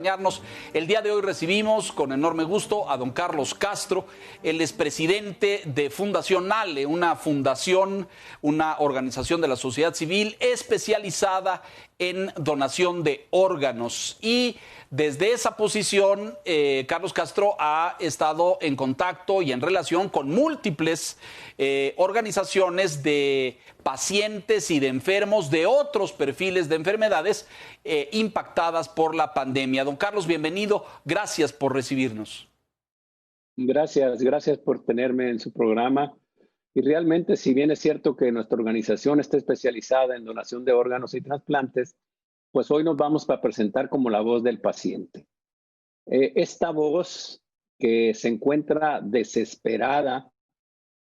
El día de hoy recibimos con enorme gusto a don Carlos Castro, el expresidente de Fundación ALE, una fundación, una organización de la sociedad civil especializada en donación de órganos. Y desde esa posición, Carlos Castro ha estado en contacto y en relación con múltiples organizaciones de pacientes y de enfermos de otros perfiles de enfermedades impactadas por la pandemia. Don Carlos, bienvenido. Gracias por recibirnos. Gracias por tenerme en su programa. Y realmente, si bien es cierto que nuestra organización está especializada en donación de órganos y trasplantes, pues hoy nos vamos a presentar como la voz del paciente. Esta voz que se encuentra desesperada,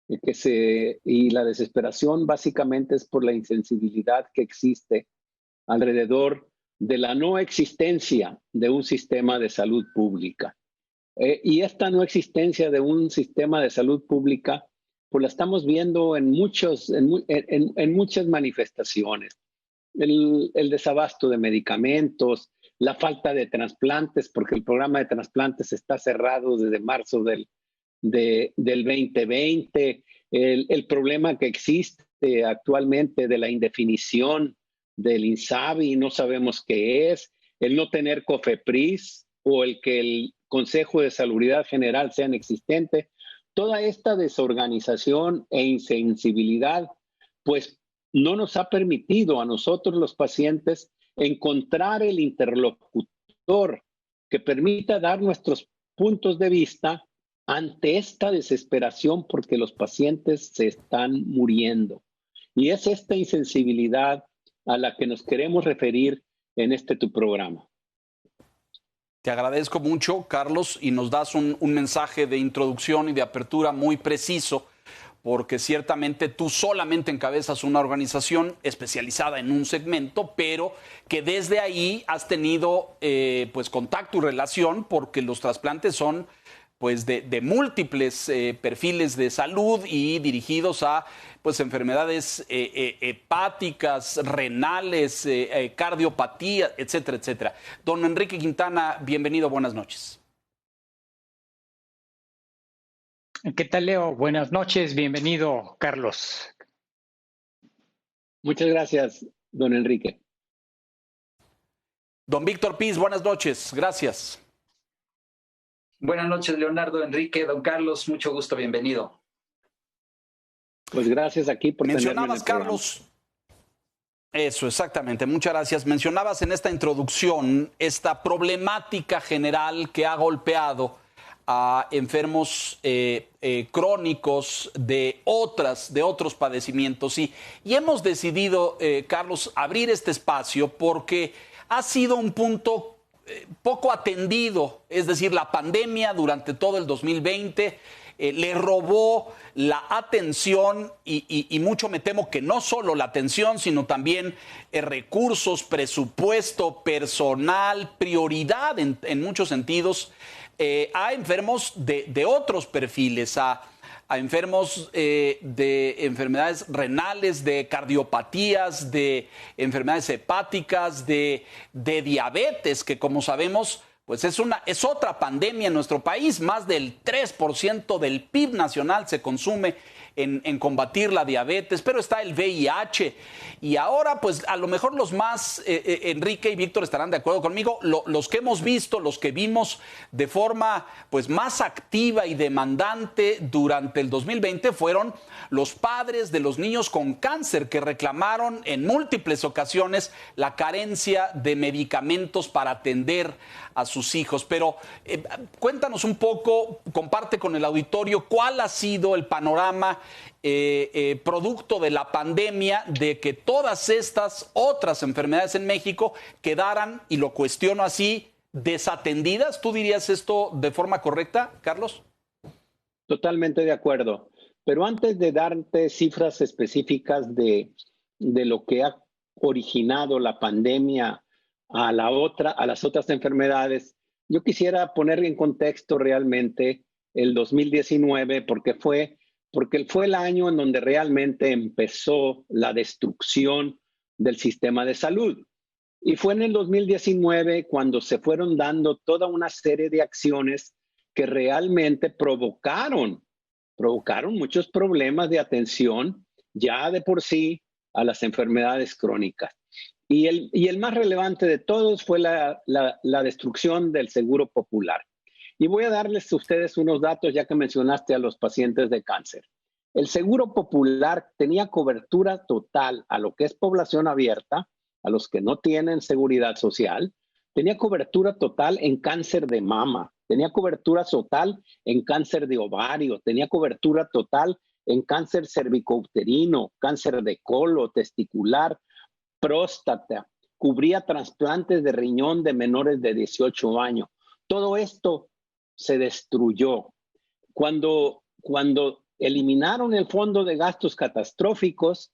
y la desesperación básicamente es por la insensibilidad que existe alrededor de la no existencia de un sistema de salud pública. Y esta no existencia de un sistema de salud pública, pues la estamos viendo en muchas manifestaciones. El desabasto de medicamentos, la falta de trasplantes, porque el programa de trasplantes está cerrado desde marzo del 2020, el problema que existe actualmente de la indefinición del INSABI, no sabemos qué es, el no tener COFEPRIS o el que el Consejo de Salubridad General sea inexistente. Toda esta desorganización e insensibilidad, pues no nos ha permitido a nosotros los pacientes encontrar el interlocutor que permita dar nuestros puntos de vista ante esta desesperación porque los pacientes se están muriendo. Y es esta insensibilidad a la que nos queremos referir en tu programa. Te agradezco mucho, Carlos, y nos das un mensaje de introducción y de apertura muy preciso, porque ciertamente tú solamente encabezas una organización especializada en un segmento, pero que desde ahí has tenido pues contacto y relación, porque los trasplantes son pues de múltiples perfiles de salud y dirigidos a pues enfermedades hepáticas, renales, cardiopatía, etcétera, etcétera. Don Enrique Quintana, bienvenido, buenas noches. ¿Qué tal, Leo? Buenas noches, bienvenido, Carlos. Muchas gracias, don Enrique. Don Víctor Piz, buenas noches, gracias. Buenas noches, Leonardo, Enrique, don Carlos, mucho gusto, bienvenido. Pues gracias aquí por mencionabas, Carlos. Eso, exactamente, muchas gracias. Mencionabas en esta introducción esta problemática general que ha golpeado a enfermos crónicos de otros padecimientos. Y hemos decidido, Carlos, abrir este espacio porque ha sido un punto poco atendido, es decir, la pandemia durante todo el 2020 le robó la atención y mucho me temo que no solo la atención, sino también recursos, presupuesto, personal, prioridad en muchos sentidos a enfermos de otros perfiles, a enfermos de enfermedades renales, de cardiopatías, de enfermedades hepáticas, de diabetes, que como sabemos, pues es otra pandemia en nuestro país. Más del 3% del PIB nacional se consume en combatir la diabetes, pero está el VIH. Y ahora, pues a lo mejor los más, Enrique y Víctor estarán de acuerdo conmigo, los que hemos visto, los que vimos de forma pues más activa y demandante durante el 2020 fueron los padres de los niños con cáncer que reclamaron en múltiples ocasiones la carencia de medicamentos para atender a sus hijos. Pero cuéntanos un poco, comparte con el auditorio cuál ha sido el panorama producto de la pandemia, de que todas estas otras enfermedades en México quedaran, y lo cuestiono así, desatendidas. ¿Tú dirías esto de forma correcta, Carlos? Totalmente de acuerdo. Pero antes de darte cifras específicas de lo que ha originado la pandemia a las otras enfermedades, yo quisiera poner en contexto realmente el 2019, porque fue el año en donde realmente empezó la destrucción del sistema de salud. Y fue en el 2019 cuando se fueron dando toda una serie de acciones que realmente provocaron muchos problemas de atención ya de por sí a las enfermedades crónicas. Y el más relevante de todos fue la destrucción del Seguro Popular. Y voy a darles a ustedes unos datos ya que mencionaste a los pacientes de cáncer. El Seguro Popular tenía cobertura total a lo que es población abierta, a los que no tienen seguridad social, tenía cobertura total en cáncer de mama, tenía cobertura total en cáncer de ovario, tenía cobertura total en cáncer cervicouterino, cáncer de colon, testicular, próstata, cubría trasplantes de riñón de menores de 18 años. Todo esto se destruyó. Cuando eliminaron el fondo de gastos catastróficos,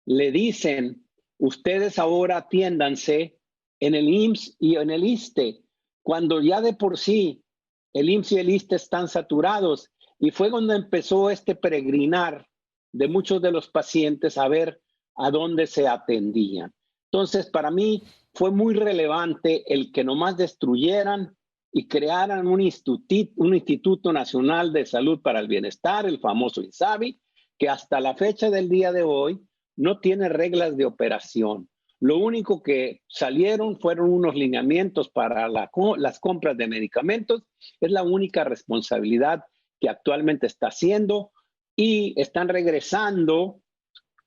le dicen, ustedes ahora atiéndanse en el IMSS y en el ISSSTE, cuando ya de por sí el IMSS y el ISSSTE están saturados. Y fue cuando empezó este peregrinar de muchos de los pacientes a ver a dónde se atendían. Entonces, para mí fue muy relevante el que nomás destruyeran y crearan un Instituto Nacional de Salud para el Bienestar, el famoso INSABI, que hasta la fecha del día de hoy no tiene reglas de operación. Lo único que salieron fueron unos lineamientos para las compras de medicamentos. Es la única responsabilidad que actualmente está haciendo y están regresando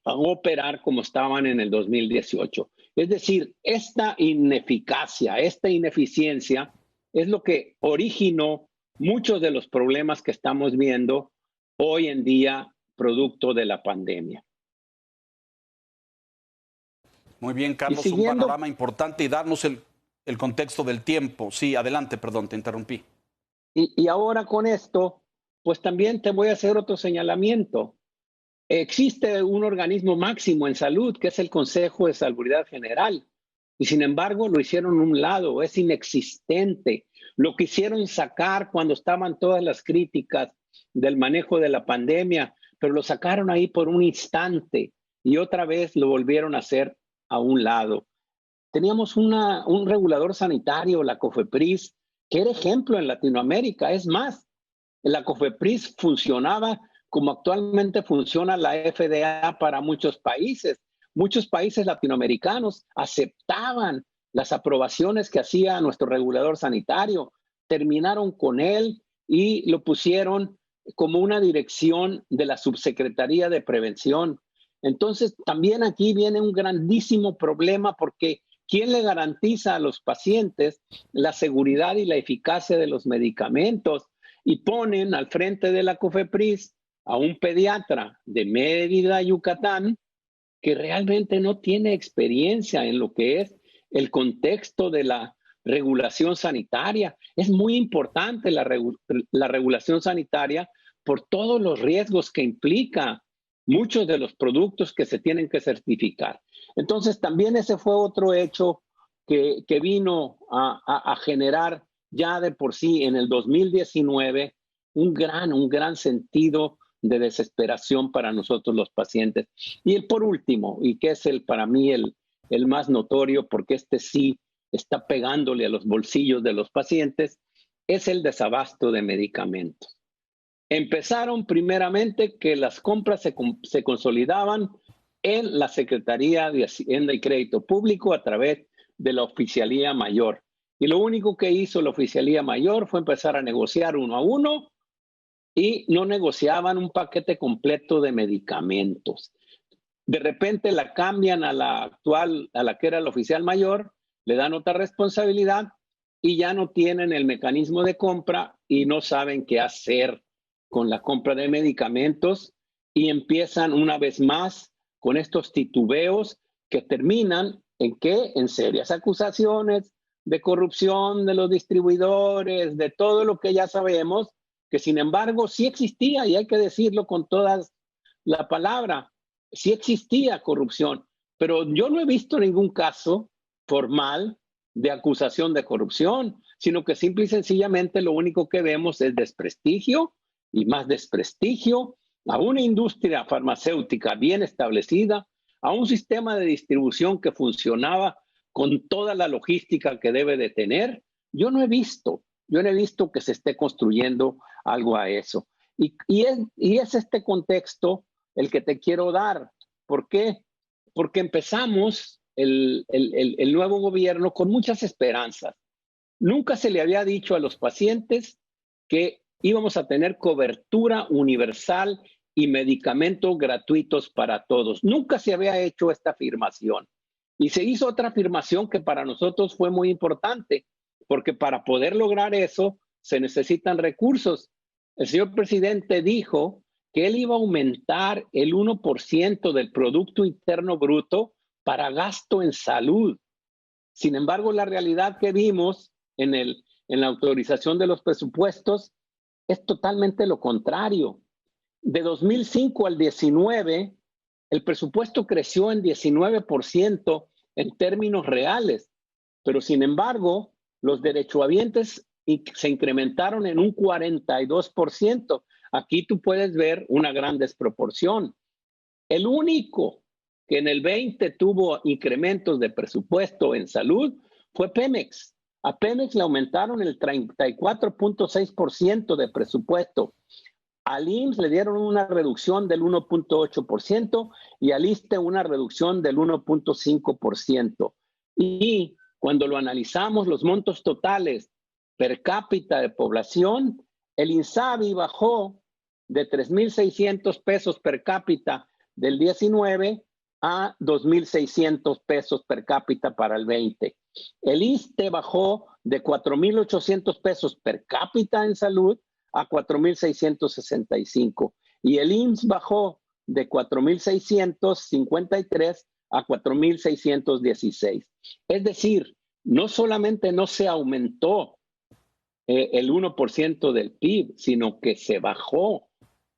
a operar como estaban en el 2018. Es decir, esta ineficacia, esta ineficiencia es lo que originó muchos de los problemas que estamos viendo hoy en día producto de la pandemia. Muy bien, Carlos, un panorama importante y darnos el contexto del tiempo. Sí, adelante, perdón, te interrumpí. Y ahora con esto, pues también te voy a hacer otro señalamiento. Existe un organismo máximo en salud, que es el Consejo de Salubridad General, y sin embargo lo hicieron a un lado, es inexistente. Lo quisieron sacar cuando estaban todas las críticas del manejo de la pandemia, pero lo sacaron ahí por un instante y otra vez lo volvieron a hacer a un lado. Teníamos un regulador sanitario, la COFEPRIS, que era ejemplo en Latinoamérica. Es más, la COFEPRIS funcionaba como actualmente funciona la FDA para muchos países. Muchos países latinoamericanos aceptaban las aprobaciones que hacía nuestro regulador sanitario, terminaron con él y lo pusieron como una dirección de la Subsecretaría de Prevención. Entonces, también aquí viene un grandísimo problema porque ¿quién le garantiza a los pacientes la seguridad y la eficacia de los medicamentos? Y ponen al frente de la COFEPRIS a un pediatra de Mérida, Yucatán, que realmente no tiene experiencia en lo que es el contexto de la regulación sanitaria. Es muy importante la regulación sanitaria por todos los riesgos que implica muchos de los productos que se tienen que certificar. Entonces, también ese fue otro hecho que vino a generar ya de por sí en el 2019 un gran sentido de desesperación para nosotros los pacientes. Y por último, y que es para mí el más notorio, porque este sí está pegándole a los bolsillos de los pacientes, es el desabasto de medicamentos. Empezaron primeramente que las compras se consolidaban en la Secretaría de Hacienda y Crédito Público a través de la Oficialía Mayor. Y lo único que hizo la Oficialía Mayor fue empezar a negociar uno a uno y no negociaban un paquete completo de medicamentos. De repente la cambian a la actual, a la que era la oficial mayor, le dan otra responsabilidad y ya no tienen el mecanismo de compra y no saben qué hacer con la compra de medicamentos y empiezan una vez más con estos titubeos que terminan en qué? En serias acusaciones de corrupción de los distribuidores, de todo lo que ya sabemos, que sin embargo sí existía, y hay que decirlo con toda la palabra, sí existía corrupción, pero yo no he visto ningún caso formal de acusación de corrupción, sino que simple y sencillamente lo único que vemos es desprestigio y más desprestigio a una industria farmacéutica bien establecida, a un sistema de distribución que funcionaba con toda la logística que debe de tener, yo no he visto que se esté construyendo algo a eso. Y es este contexto el que te quiero dar. ¿Por qué? Porque empezamos el nuevo gobierno con muchas esperanzas. Nunca se le había dicho a los pacientes que íbamos a tener cobertura universal y medicamentos gratuitos para todos. Nunca se había hecho esta afirmación. Y se hizo otra afirmación que para nosotros fue muy importante, porque para poder lograr eso se necesitan recursos. El señor presidente dijo que él iba a aumentar el 1% del Producto Interno Bruto para gasto en salud. Sin embargo, la realidad que vimos en la autorización de los presupuestos es totalmente lo contrario. De 2005 al 19, el presupuesto creció en 19% en términos reales, pero sin embargo, los derechohabientes se incrementaron en un 42%. Aquí tú puedes ver una gran desproporción. El único que en el 20 tuvo incrementos de presupuesto en salud fue Pemex. A Pemex le aumentaron el 34.6% de presupuesto. Al IMSS le dieron una reducción del 1.8% y al ISSSTE una reducción del 1.5%. Y cuando lo analizamos, los montos totales per cápita de población, el INSABI bajó de 3,600 pesos per cápita del 19 a 2,600 pesos per cápita para el 20. El ISSSTE bajó de 4,800 pesos per cápita en salud a 4,665. Y el IMSS bajó de 4,653 a 4,616. Es decir, no solamente no se aumentó el 1% del PIB, sino que se bajó.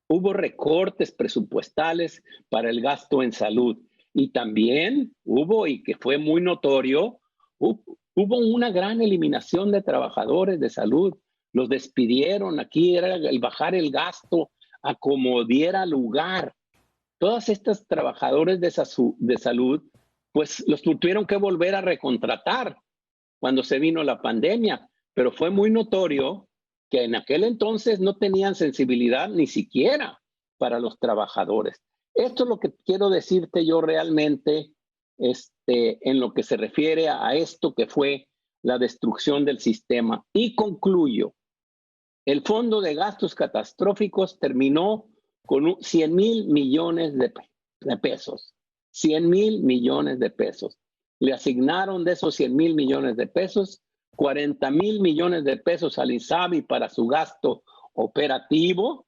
Hubo recortes presupuestales para el gasto en salud. Y también hubo, y que fue muy notorio, hubo una gran eliminación de trabajadores de salud. Los despidieron. Aquí era el bajar el gasto a como diera lugar. Todos estos trabajadores de salud, pues los tuvieron que volver a recontratar cuando se vino la pandemia. Pero fue muy notorio que en aquel entonces no tenían sensibilidad ni siquiera para los trabajadores. Esto es lo que quiero decirte yo realmente en lo que se refiere a esto que fue la destrucción del sistema. Y concluyo, el Fondo de Gastos Catastróficos terminó con 100,000 millones de pesos. 100,000 millones de pesos. Le asignaron de esos 100,000 millones de pesos 40,000 millones de pesos al INSABI para su gasto operativo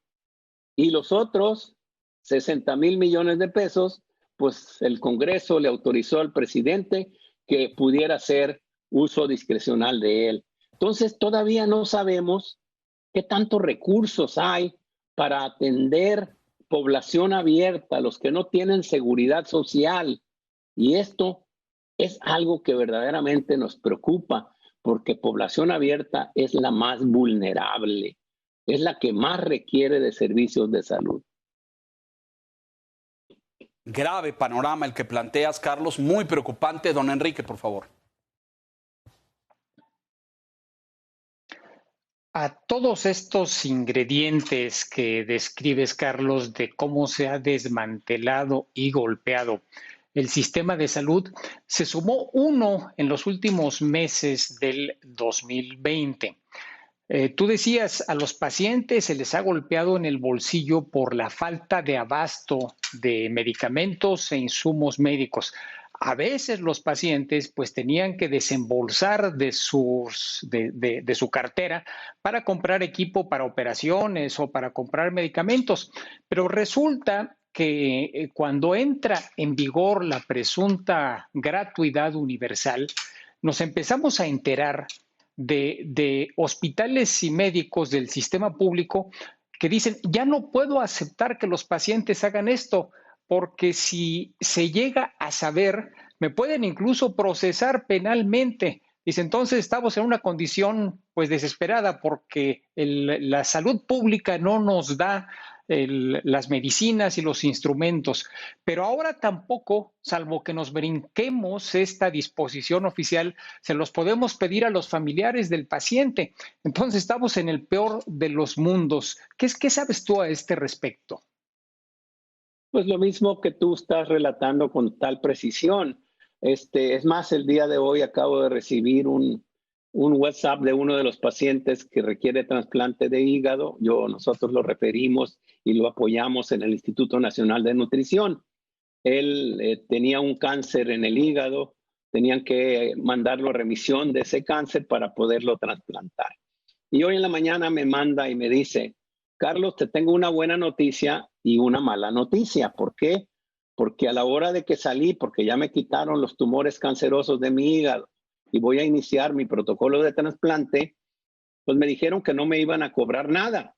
y los otros 60,000 millones de pesos, pues el Congreso le autorizó al presidente que pudiera hacer uso discrecional de él. Entonces todavía no sabemos qué tantos recursos hay para atender población abierta, los que no tienen seguridad social. Y esto es algo que verdaderamente nos preocupa, porque población abierta es la más vulnerable, es la que más requiere de servicios de salud. Grave panorama el que planteas, Carlos, muy preocupante. Don Enrique, por favor. A todos estos ingredientes que describes, Carlos, de cómo se ha desmantelado y golpeado el sistema de salud, se sumó uno en los últimos meses del 2020. Tú decías, a los pacientes se les ha golpeado en el bolsillo por la falta de abasto de medicamentos e insumos médicos. A veces los pacientes pues tenían que desembolsar de su cartera para comprar equipo para operaciones o para comprar medicamentos, pero resulta que cuando entra en vigor la presunta gratuidad universal, nos empezamos a enterar de hospitales y médicos del sistema público que dicen, ya no puedo aceptar que los pacientes hagan esto, porque si se llega a saber, me pueden incluso procesar penalmente. Dice, entonces estamos en una condición pues desesperada porque la salud pública no nos da las medicinas y los instrumentos. Pero ahora tampoco, salvo que nos brinquemos esta disposición oficial, se los podemos pedir a los familiares del paciente. Entonces estamos en el peor de los mundos. ¿Qué sabes tú a este respecto? Pues lo mismo que tú estás relatando con tal precisión. Es más, el día de hoy acabo de recibir un WhatsApp de uno de los pacientes que requiere trasplante de hígado. Nosotros lo referimos y lo apoyamos en el Instituto Nacional de Nutrición. Él tenía un cáncer en el hígado, tenían que mandarlo a remisión de ese cáncer para poderlo trasplantar. Y hoy en la mañana me manda y me dice: Carlos, te tengo una buena noticia y una mala noticia. ¿Por qué? Porque a la hora de que salí, porque ya me quitaron los tumores cancerosos de mi hígado y voy a iniciar mi protocolo de trasplante, pues me dijeron que no me iban a cobrar nada.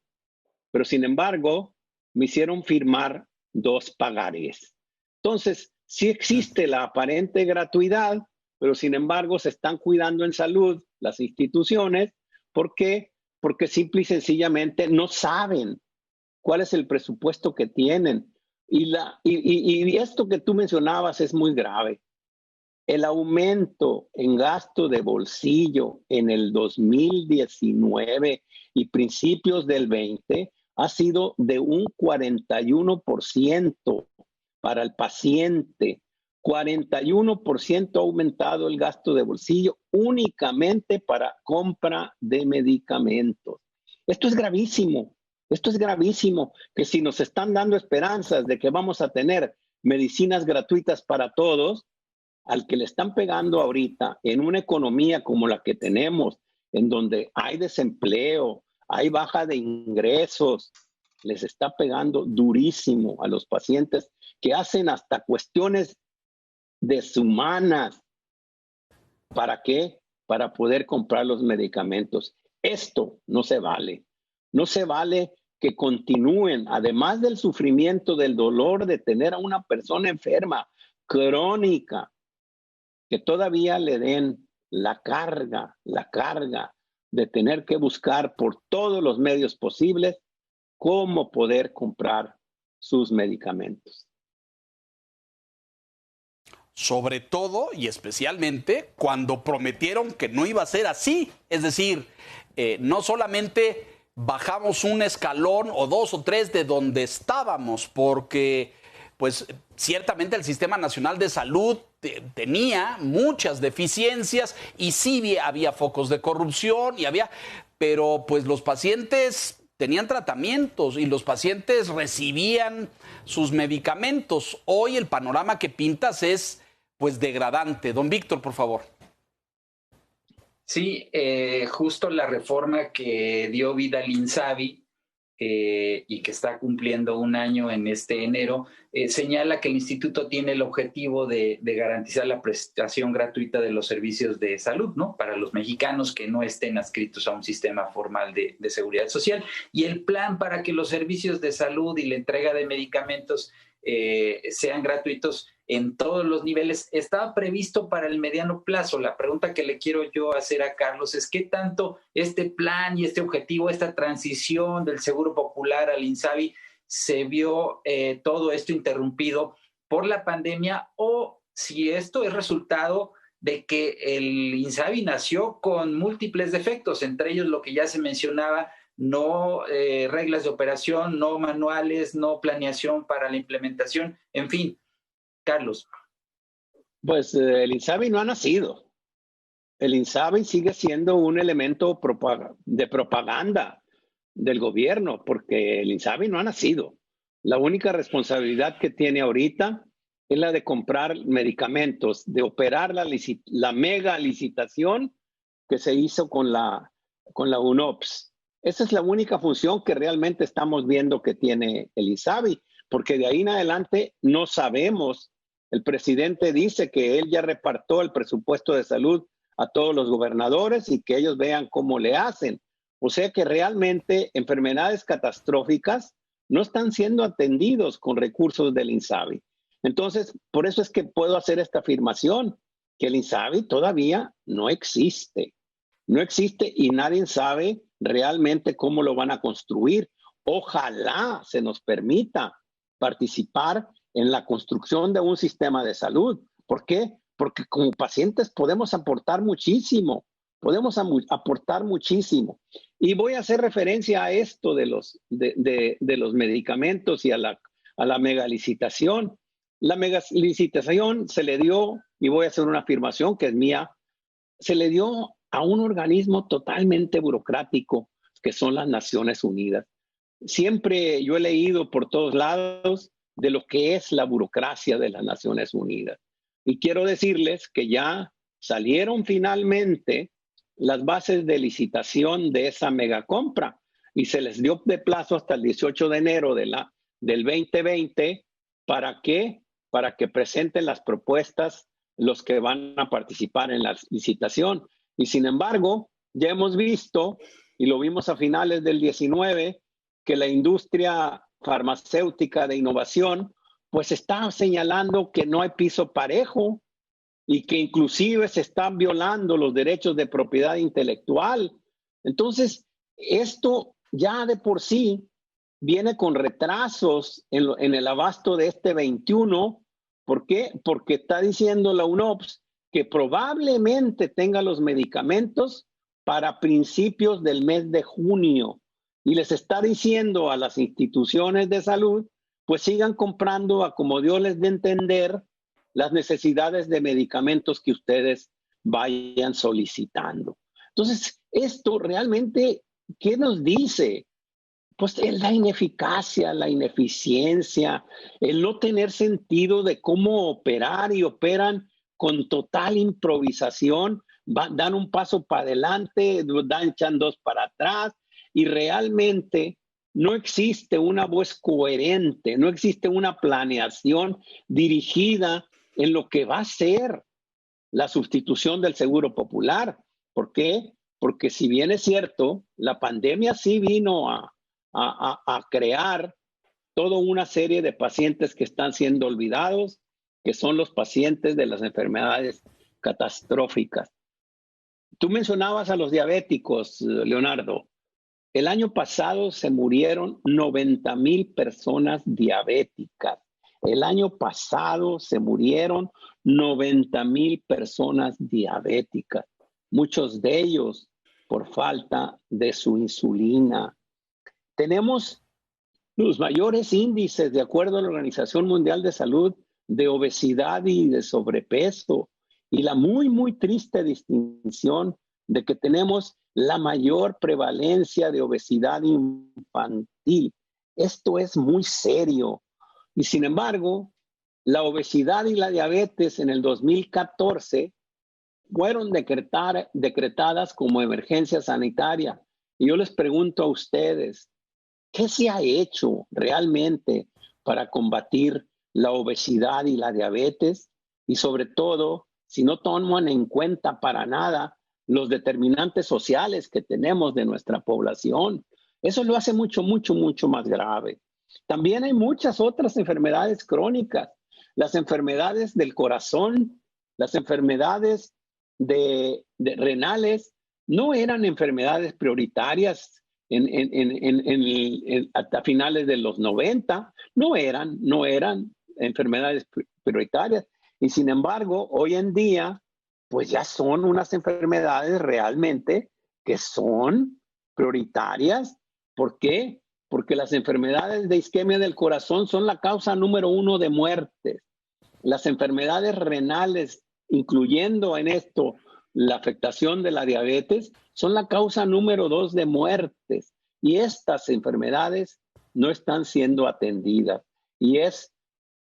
Pero sin embargo, me hicieron firmar 2 pagarés. Entonces, sí existe la aparente gratuidad, pero sin embargo se están cuidando en salud las instituciones. ¿Por qué? Porque simple y sencillamente no saben cuál es el presupuesto que tienen. Y esto que tú mencionabas es muy grave. El aumento en gasto de bolsillo en el 2019 y principios del 20 ha sido de un 41% para el paciente. 41% ha aumentado el gasto de bolsillo únicamente para compra de medicamentos. Esto es gravísimo. Esto es gravísimo, que si nos están dando esperanzas de que vamos a tener medicinas gratuitas para todos, al que le están pegando ahorita en una economía como la que tenemos, en donde hay desempleo, hay baja de ingresos, les está pegando durísimo a los pacientes que hacen hasta cuestiones deshumanas. ¿Para qué? Para poder comprar los medicamentos. Esto no se vale. No se vale que continúen, además del sufrimiento, del dolor de tener a una persona enferma, crónica, que todavía le den la carga de tener que buscar por todos los medios posibles cómo poder comprar sus medicamentos. Sobre todo y especialmente cuando prometieron que no iba a ser así. Es decir, no solamente bajamos un escalón o 2 o 3 de donde estábamos, porque pues ciertamente el Sistema Nacional de Salud tenía muchas deficiencias y sí había focos de corrupción pero pues los pacientes tenían tratamientos y los pacientes recibían sus medicamentos. Hoy el panorama que pintas es pues degradante. Don Víctor, por favor. Sí, justo la reforma que dio vida al INSABI y que está cumpliendo 1 año en este enero, señala que el instituto tiene el objetivo de garantizar la prestación gratuita de los servicios de salud, ¿no?, para los mexicanos que no estén adscritos a un sistema formal de seguridad social. Y el plan para que los servicios de salud y la entrega de medicamentos sean gratuitos en todos los niveles estaba previsto para el mediano plazo. La pregunta que le quiero yo hacer a Carlos es: ¿qué tanto este plan y este objetivo, esta transición del Seguro Popular al INSABI, se vio todo esto interrumpido por la pandemia, o si esto es resultado de que el INSABI nació con múltiples defectos, entre ellos lo que ya se mencionaba, no reglas de operación, no manuales, no planeación para la implementación, en fin? Carlos. Pues el INSABI no ha nacido. El INSABI sigue siendo un elemento de propaganda del gobierno, porque el INSABI no ha nacido. La única responsabilidad que tiene ahorita es la de comprar medicamentos, de operar la mega licitación que se hizo con la UNOPS. Esa es la única función que realmente estamos viendo que tiene el INSABI, porque de ahí en adelante no sabemos. El presidente dice que él ya repartió el presupuesto de salud a todos los gobernadores y que ellos vean cómo le hacen. O sea que realmente enfermedades catastróficas no están siendo atendidos con recursos del INSABI. Entonces, por eso es que puedo hacer esta afirmación, que el INSABI todavía no existe. No existe y nadie sabe realmente cómo lo van a construir ojalá se nos permita participar en la construcción de un sistema de salud. ¿Por qué? Porque como pacientes podemos aportar muchísimo, aportar muchísimo. Y voy a hacer referencia a esto de los medicamentos y a la megalicitación. La megalicitación se le dio, y voy a hacer una afirmación que es mía, se le dio a un organismo totalmente burocrático, que son las Naciones Unidas. Siempre yo he leído por todos lados de lo que es la burocracia de las Naciones Unidas. Y quiero decirles que ya salieron finalmente las bases de licitación de esa megacompra y se les dio de plazo hasta el 18 de enero del 2020 para que presenten las propuestas los que van a participar en la licitación. Y sin embargo, ya hemos visto, y lo vimos a finales del 19, que la industria farmacéutica de innovación pues está señalando que no hay piso parejo y que inclusive se están violando los derechos de propiedad intelectual. Entonces, esto ya de por sí viene con retrasos en el abasto de este 21. ¿Por qué? Porque está diciendo la UNOPS que probablemente tenga los medicamentos para principios del mes de junio. Y les está diciendo a las instituciones de salud, pues sigan comprando a como Dios les dé entender las necesidades de medicamentos que ustedes vayan solicitando. Entonces, esto realmente, ¿qué nos dice? Pues es la ineficacia, la ineficiencia, el no tener sentido de cómo operar y operan con total improvisación, dan un paso para adelante, echan dos para atrás y realmente no existe una voz coherente, no existe una planeación dirigida en lo que va a ser la sustitución del seguro popular. ¿Por qué? Porque si bien es cierto, la pandemia sí vino a crear toda una serie de pacientes que están siendo olvidados, que son los pacientes de las enfermedades catastróficas. Tú mencionabas a los diabéticos, Leonardo. El año pasado se murieron 90,000 personas diabéticas. El año pasado se murieron 90,000 personas diabéticas. Muchos de ellos por falta de su insulina. Tenemos los mayores índices, de acuerdo a la Organización Mundial de Salud, de obesidad y de sobrepeso. Y la muy, muy triste distinción de que tenemos la mayor prevalencia de obesidad infantil. Esto es muy serio. Y sin embargo, la obesidad y la diabetes en el 2014 fueron decretadas como emergencia sanitaria. Y yo les pregunto a ustedes, ¿qué se ha hecho realmente para combatir la obesidad y la diabetes? Y sobre todo, si no toman en cuenta para nada los determinantes sociales que tenemos de nuestra población. Eso lo hace mucho, mucho, mucho más grave. También hay muchas otras enfermedades crónicas. Las enfermedades del corazón, las enfermedades renales, no eran enfermedades prioritarias hasta finales de los 90. No eran enfermedades prioritarias. Y sin embargo, hoy en día, pues ya son unas enfermedades realmente que son prioritarias. ¿Por qué? Porque las enfermedades de isquemia del corazón son la causa número 1 de muertes. Las enfermedades renales, incluyendo en esto la afectación de la diabetes, son la causa número 2 de muertes. Y estas enfermedades no están siendo atendidas. Y es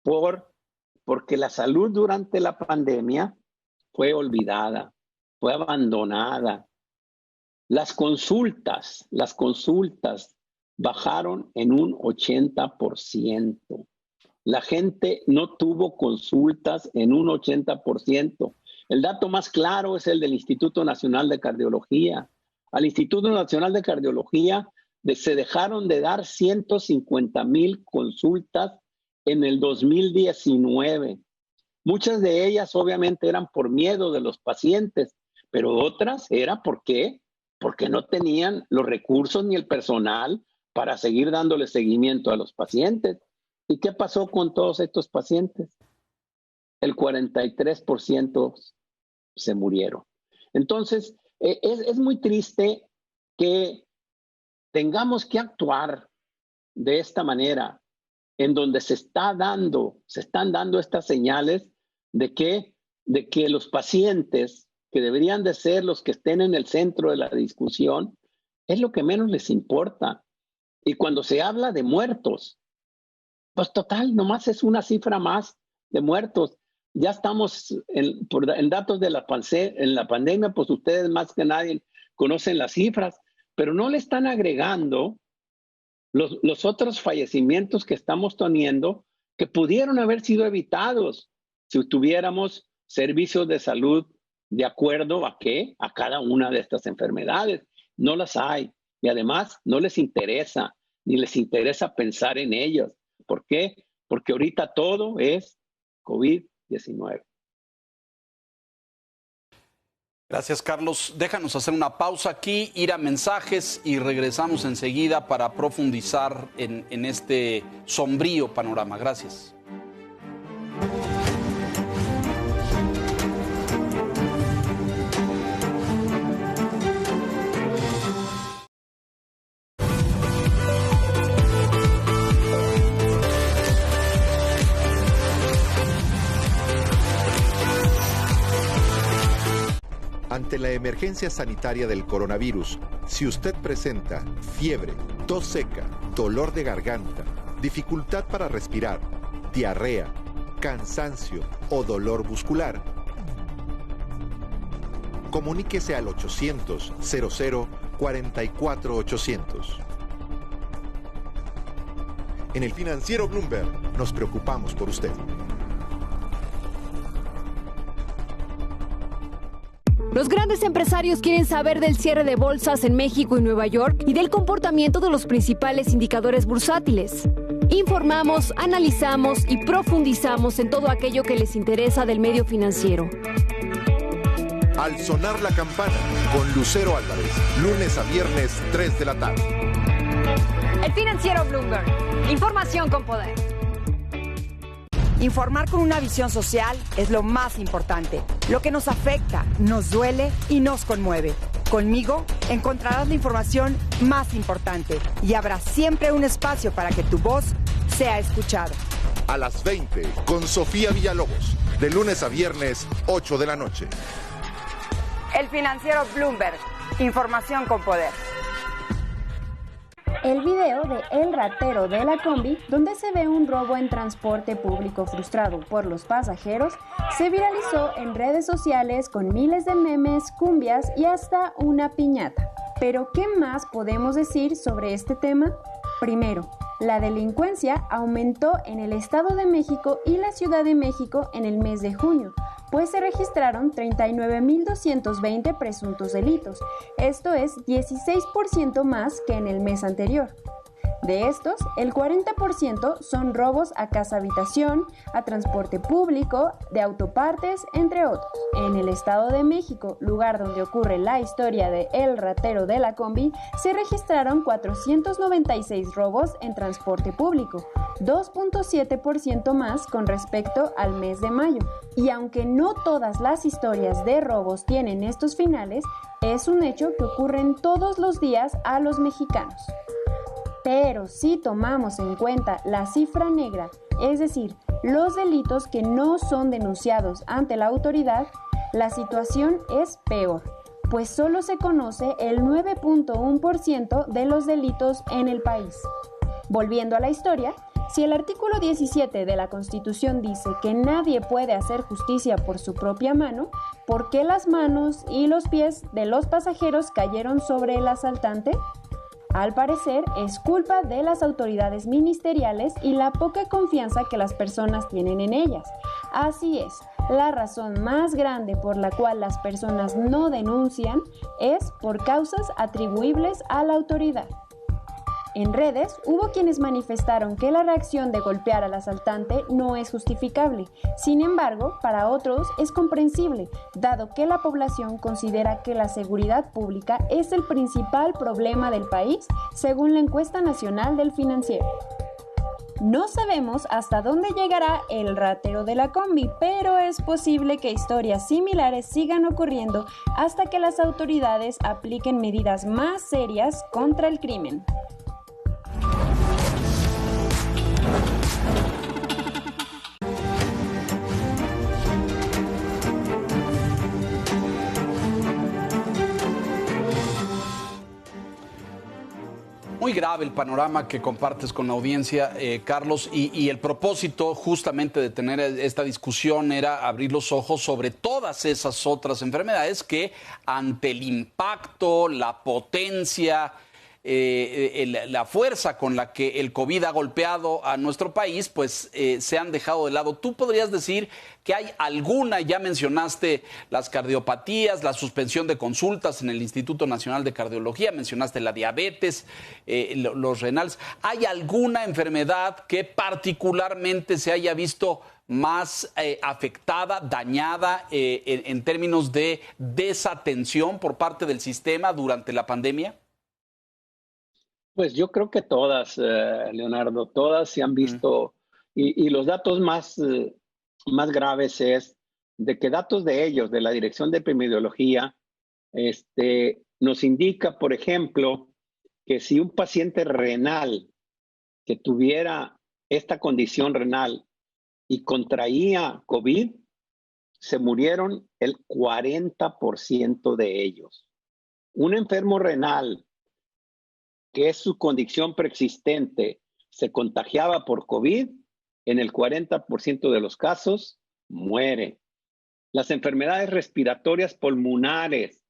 porque la salud durante la pandemia fue olvidada, fue abandonada. Las consultas bajaron en un 80%. La gente no tuvo consultas en un 80%. El dato más claro es el del Instituto Nacional de Cardiología. Al Instituto Nacional de Cardiología se dejaron de dar 150,000 consultas en el 2019. Muchas de ellas obviamente eran por miedo de los pacientes, pero otras era ¿por qué? Porque no tenían los recursos ni el personal para seguir dándole seguimiento a los pacientes. ¿Y qué pasó con todos estos pacientes? El 43% se murieron. Entonces, es muy triste que tengamos que actuar de esta manera, en donde se están dando estas señales de que los pacientes, que deberían de ser los que estén en el centro de la discusión, es lo que menos les importa. Y cuando se habla de muertos, pues total, nomás es una cifra más de muertos. Ya estamos en datos de en la pandemia, pues ustedes más que nadie conocen las cifras, pero no le están agregando los otros fallecimientos que estamos teniendo, que pudieron haber sido evitados si tuviéramos servicios de salud de acuerdo a qué, a cada una de estas enfermedades. No las hay, y además no les interesa, ni les interesa pensar en ellas. ¿Por qué? Porque ahorita todo es COVID-19. Gracias, Carlos. Déjanos hacer una pausa aquí, ir a mensajes y regresamos enseguida para profundizar en este sombrío panorama. Gracias. Ante la emergencia sanitaria del coronavirus, si usted presenta fiebre, tos seca, dolor de garganta, dificultad para respirar, diarrea, cansancio o dolor muscular, comuníquese al 800-00-44-800. En el Financiero Bloomberg nos preocupamos por usted. Los grandes empresarios quieren saber del cierre de bolsas en México y Nueva York y del comportamiento de los principales indicadores bursátiles. Informamos, analizamos y profundizamos en todo aquello que les interesa del medio financiero. Al sonar la campana, con Lucero Álvarez, lunes a viernes, 3 de la tarde. El Financiero Bloomberg. Información con poder. Informar con una visión social es lo más importante. Lo que nos afecta, nos duele y nos conmueve. Conmigo encontrarás la información más importante y habrá siempre un espacio para que tu voz sea escuchada. A las 20, con Sofía Villalobos, de lunes a viernes, 8 de la noche. El Financiero Bloomberg. Información con poder. El video de El ratero de la combi, donde se ve un robo en transporte público frustrado por los pasajeros, se viralizó en redes sociales con miles de memes, cumbias y hasta una piñata. Pero, ¿qué más podemos decir sobre este tema? Primero, la delincuencia aumentó en el Estado de México y la Ciudad de México en el mes de junio, pues se registraron 39.220 presuntos delitos. Esto es 16% más que en el mes anterior. De estos, el 40% son robos a casa-habitación, a transporte público, de autopartes, entre otros. En el Estado de México, lugar donde ocurre la historia de El ratero de la combi, se registraron 496 robos en transporte público, 2.7% más con respecto al mes de mayo. Y aunque no todas las historias de robos tienen estos finales, es un hecho que ocurren todos los días a los mexicanos. Pero si tomamos en cuenta la cifra negra, es decir, los delitos que no son denunciados ante la autoridad, la situación es peor, pues solo se conoce el 9.1% de los delitos en el país. Volviendo a la historia, si el artículo 17 de la Constitución dice que nadie puede hacer justicia por su propia mano, ¿por qué las manos y los pies de los pasajeros cayeron sobre el asaltante? Al parecer, es culpa de las autoridades ministeriales y la poca confianza que las personas tienen en ellas. Así es, la razón más grande por la cual las personas no denuncian es por causas atribuibles a la autoridad. En redes hubo quienes manifestaron que la reacción de golpear al asaltante no es justificable. Sin embargo, para otros es comprensible, dado que la población considera que la seguridad pública es el principal problema del país, según la encuesta nacional del Financiero. No sabemos hasta dónde llegará el ratero de la combi, pero es posible que historias similares sigan ocurriendo hasta que las autoridades apliquen medidas más serias contra el crimen. Muy grave el panorama que compartes con la audiencia, Carlos, y el propósito justamente de tener esta discusión era abrir los ojos sobre todas esas otras enfermedades que ante el impacto, la potencia, la fuerza con la que el COVID ha golpeado a nuestro país, pues se han dejado de lado. ¿Tú podrías decir que hay alguna, ya mencionaste las cardiopatías, la suspensión de consultas en el Instituto Nacional de Cardiología, mencionaste la diabetes, los renales, ¿hay alguna enfermedad que particularmente se haya visto más afectada, dañada en términos de desatención por parte del sistema durante la pandemia? Pues yo creo que todas, Leonardo, todas se han visto, y los datos más graves es de que datos de ellos, de la Dirección de Epidemiología, nos indica, por ejemplo, que si un paciente renal que tuviera esta condición renal y contraía COVID, se murieron el 40% de ellos. Un enfermo renal que es su condición preexistente, se contagiaba por COVID, en el 40% de los casos muere. Las enfermedades respiratorias pulmonares,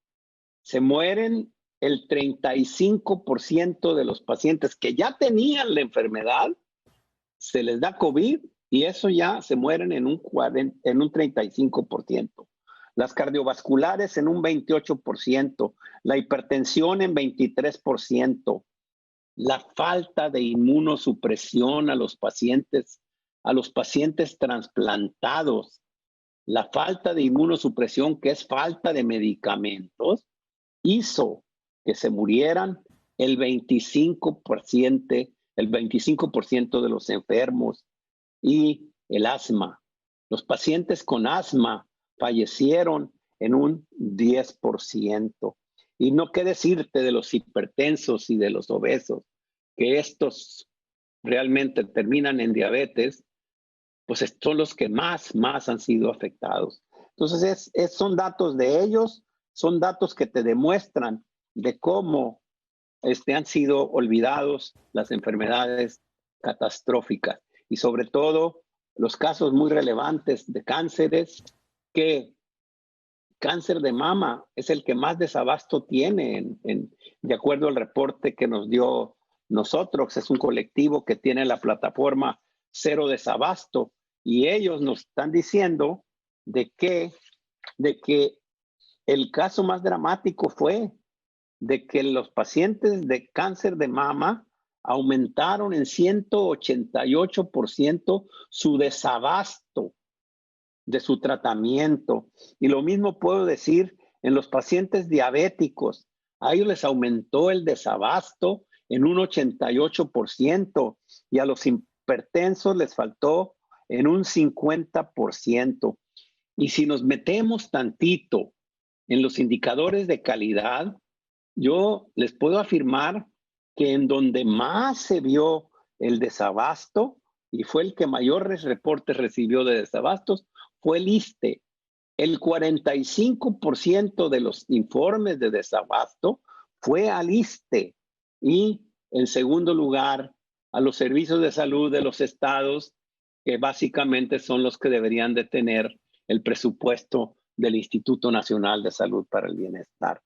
se mueren el 35% de los pacientes que ya tenían la enfermedad, se les da COVID y eso ya se mueren en un 35%. Las cardiovasculares en un 28%, la hipertensión en 23%. La falta de inmunosupresión a los pacientes trasplantados, la falta de inmunosupresión, que es falta de medicamentos, hizo que se murieran el 25% de los enfermos. Y el asma. Los pacientes con asma fallecieron en un 10%. Y no qué decirte de los hipertensos y de los obesos, que estos realmente terminan en diabetes, pues son los que más han sido afectados. Entonces son datos de ellos, son datos que te demuestran de cómo han sido olvidados las enfermedades catastróficas y sobre todo los casos muy relevantes de cánceres, que cáncer de mama es el que más desabasto tiene, de acuerdo al reporte que nos dio nosotros. Es un colectivo que tiene la plataforma Cero Desabasto y ellos nos están diciendo de que el caso más dramático fue de que los pacientes de cáncer de mama aumentaron en 188% su desabasto de su tratamiento. Y lo mismo puedo decir en los pacientes diabéticos. A ellos les aumentó el desabasto en un 88% y a los hipertensos les faltó en un 50%. Y si nos metemos tantito en los indicadores de calidad, yo les puedo afirmar que en donde más se vio el desabasto y fue el que mayores reportes recibió de desabastos, fue el ISSSTE. El 45% de los informes de desabasto fue al ISSSTE y en segundo lugar a los servicios de salud de los estados, que básicamente son los que deberían de tener el presupuesto del Instituto Nacional de Salud para el Bienestar.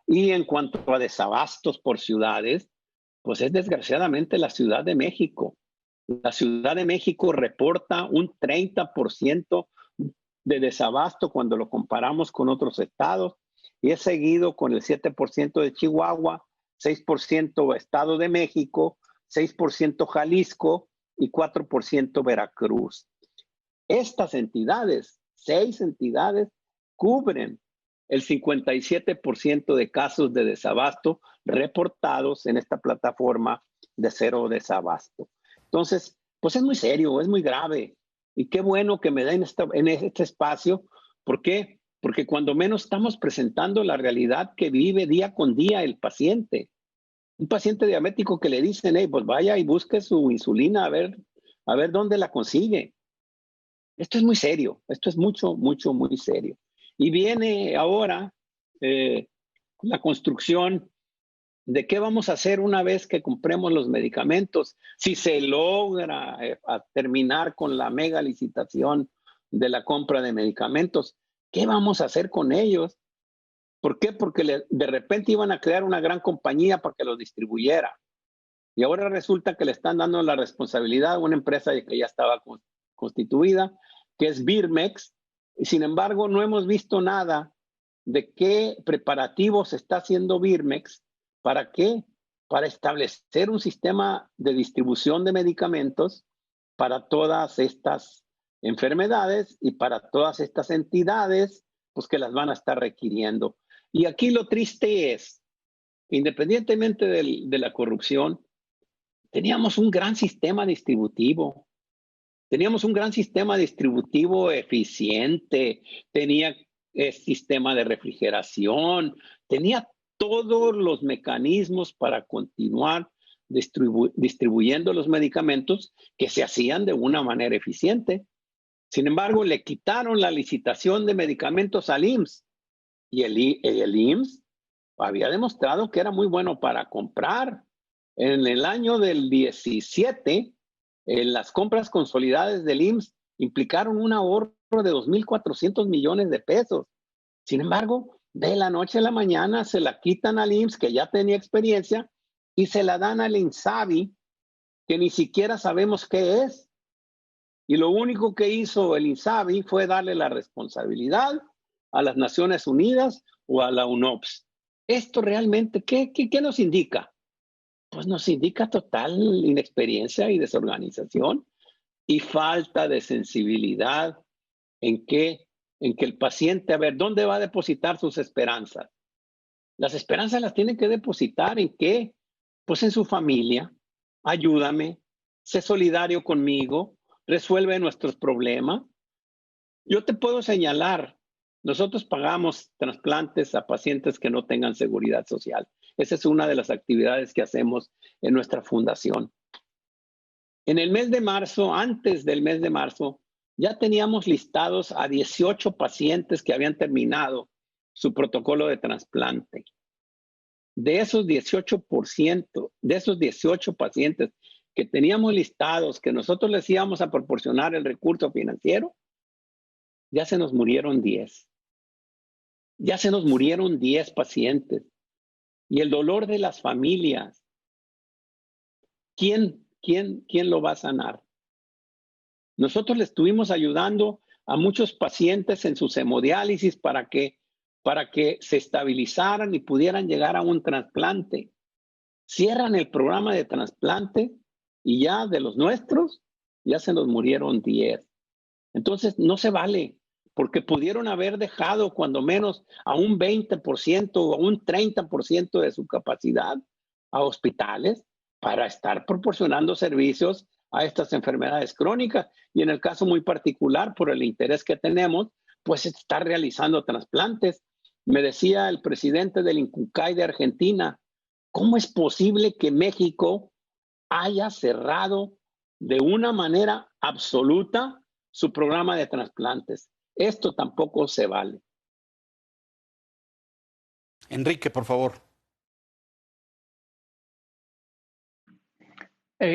Y en cuanto a desabastos por ciudades, pues es desgraciadamente la Ciudad de México. La Ciudad de México reporta un 30% de desabasto cuando lo comparamos con otros estados y es seguido con el 7% de Chihuahua, 6% Estado de México, 6% Jalisco y 4% Veracruz. Estas entidades, 6 entidades, cubren el 57% de casos de desabasto reportados en esta plataforma de cero desabasto. Entonces, pues es muy serio, es muy grave. Y qué bueno que me den en este espacio. ¿Por qué? Porque cuando menos estamos presentando la realidad que vive día con día el paciente. Un paciente diabético que le dicen, hey, pues vaya y busque su insulina a ver dónde la consigue. Esto es muy serio, esto es mucho, mucho, muy serio. Y viene ahora la construcción de qué vamos a hacer una vez que compremos los medicamentos, si se logra terminar con la mega licitación de la compra de medicamentos, ¿qué vamos a hacer con ellos? ¿Por qué? Porque de repente iban a crear una gran compañía para que los distribuyera. Y ahora resulta que le están dando la responsabilidad a una empresa que ya estaba constituida, que es Birmex, y sin embargo no hemos visto nada de qué preparativos está haciendo Birmex. ¿Para qué? Para establecer un sistema de distribución de medicamentos para todas estas enfermedades y para todas estas entidades, pues que las van a estar requiriendo. Y aquí lo triste es, independientemente de la corrupción, teníamos un gran sistema distributivo. Teníamos un gran sistema distributivo eficiente, tenía sistema de refrigeración, tenía todos los mecanismos para continuar distribuyendo los medicamentos que se hacían de una manera eficiente. Sin embargo, le quitaron la licitación de medicamentos al IMSS y el IMSS había demostrado que era muy bueno para comprar. En el año del 17, las compras consolidadas del IMSS implicaron un ahorro de 2.400 millones de pesos. Sin embargo, de la noche a la mañana se la quitan al IMSS, que ya tenía experiencia, y se la dan al INSABI, que ni siquiera sabemos qué es. Y lo único que hizo el INSABI fue darle la responsabilidad a las Naciones Unidas o a la UNOPS. Esto realmente, ¿qué nos indica? Pues nos indica total inexperiencia y desorganización y falta de sensibilidad en que el paciente, a ver, ¿dónde va a depositar sus esperanzas? Las esperanzas las tienen que depositar ¿en qué? Pues en su familia. Ayúdame, sé solidario conmigo, resuelve nuestros problemas. Yo te puedo señalar, nosotros pagamos trasplantes a pacientes que no tengan seguridad social. Esa es una de las actividades que hacemos en nuestra fundación. En el mes de marzo, antes del mes de marzo, ya teníamos listados a 18 pacientes que habían terminado su protocolo de trasplante. De esos 18%, de esos 18 pacientes que teníamos listados, que nosotros les íbamos a proporcionar el recurso financiero, ya se nos murieron 10. Ya se nos murieron 10 pacientes. Y el dolor de las familias, ¿quién lo va a sanar? Nosotros le estuvimos ayudando a muchos pacientes en sus hemodiálisis para que se estabilizaran y pudieran llegar a un trasplante. Cierran el programa de trasplante y ya de los nuestros, ya se nos murieron 10. Entonces, no se vale, porque pudieron haber dejado cuando menos a un 20% o a un 30% de su capacidad a hospitales para estar proporcionando servicios a estas enfermedades crónicas. Y en el caso muy particular, por el interés que tenemos, pues estar realizando trasplantes. Me decía el presidente del INCUCAI de Argentina, ¿cómo es posible que México haya cerrado de una manera absoluta su programa de trasplantes? Esto tampoco se vale. Enrique, por favor.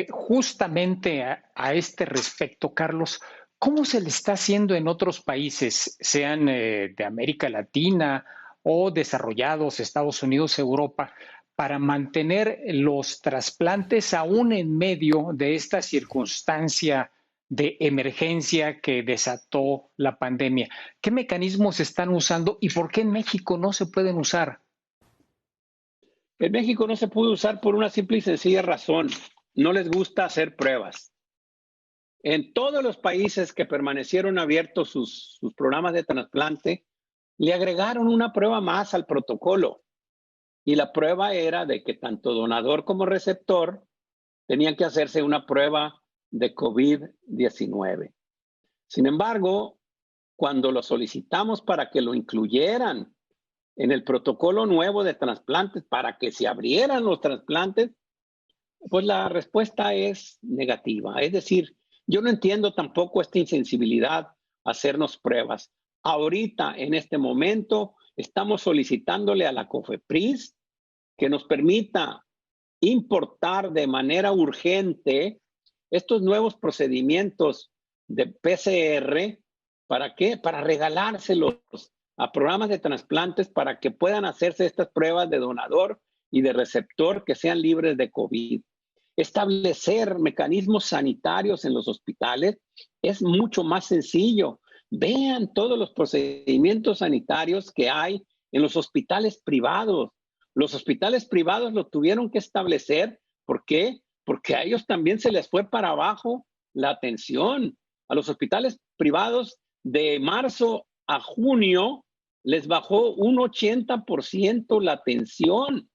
Justamente a este respecto, Carlos, ¿cómo se le está haciendo en otros países, sean de América Latina o desarrollados, Estados Unidos, Europa, para mantener los trasplantes aún en medio de esta circunstancia de emergencia que desató la pandemia? ¿Qué mecanismos están usando y por qué en México no se pueden usar? En México no se puede usar por una simple y sencilla razón. no les gusta hacer pruebas. En todos los países que permanecieron abiertos sus programas de trasplante, le agregaron una prueba más al protocolo. Y la prueba era de que tanto donador como receptor tenían que hacerse una prueba de COVID-19. Sin embargo, cuando lo solicitamos para que lo incluyeran en el protocolo nuevo de trasplantes, para que se abrieran los trasplantes, pues la respuesta es negativa. Es decir, yo no entiendo tampoco esta insensibilidad a hacernos pruebas. Ahorita, en este momento, estamos solicitándole a la COFEPRIS que nos permita importar de manera urgente estos nuevos procedimientos de PCR. ¿Para qué? Para regalárselos a programas de trasplantes para que puedan hacerse estas pruebas de donador y de receptor que sean libres de COVID. Establecer mecanismos sanitarios en los hospitales es mucho más sencillo. Vean todos los procedimientos sanitarios que hay en los hospitales privados. Los hospitales privados lo tuvieron que establecer. ¿Por qué? Porque a ellos también se les fue para abajo la atención. A los hospitales privados de marzo a junio les bajó un 80% la atención.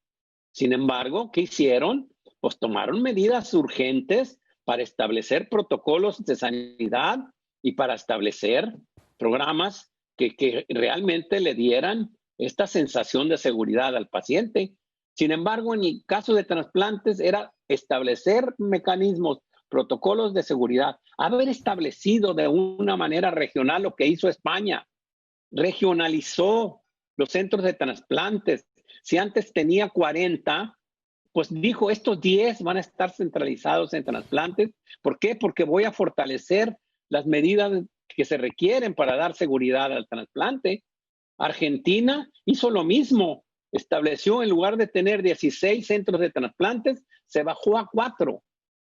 Sin embargo, ¿qué hicieron? Pues tomaron medidas urgentes para establecer protocolos de sanidad y para establecer programas que realmente le dieran esta sensación de seguridad al paciente. Sin embargo, en el caso de trasplantes era establecer mecanismos, protocolos de seguridad, haber establecido de una manera regional lo que hizo España. Regionalizó los centros de trasplantes. Si antes tenía 40, pues dijo, estos 10 van a estar centralizados en trasplantes. ¿Por qué? Porque voy a fortalecer las medidas que se requieren para dar seguridad al trasplante. Argentina hizo lo mismo. Estableció, en lugar de tener 16 centros de trasplantes, se bajó a 4.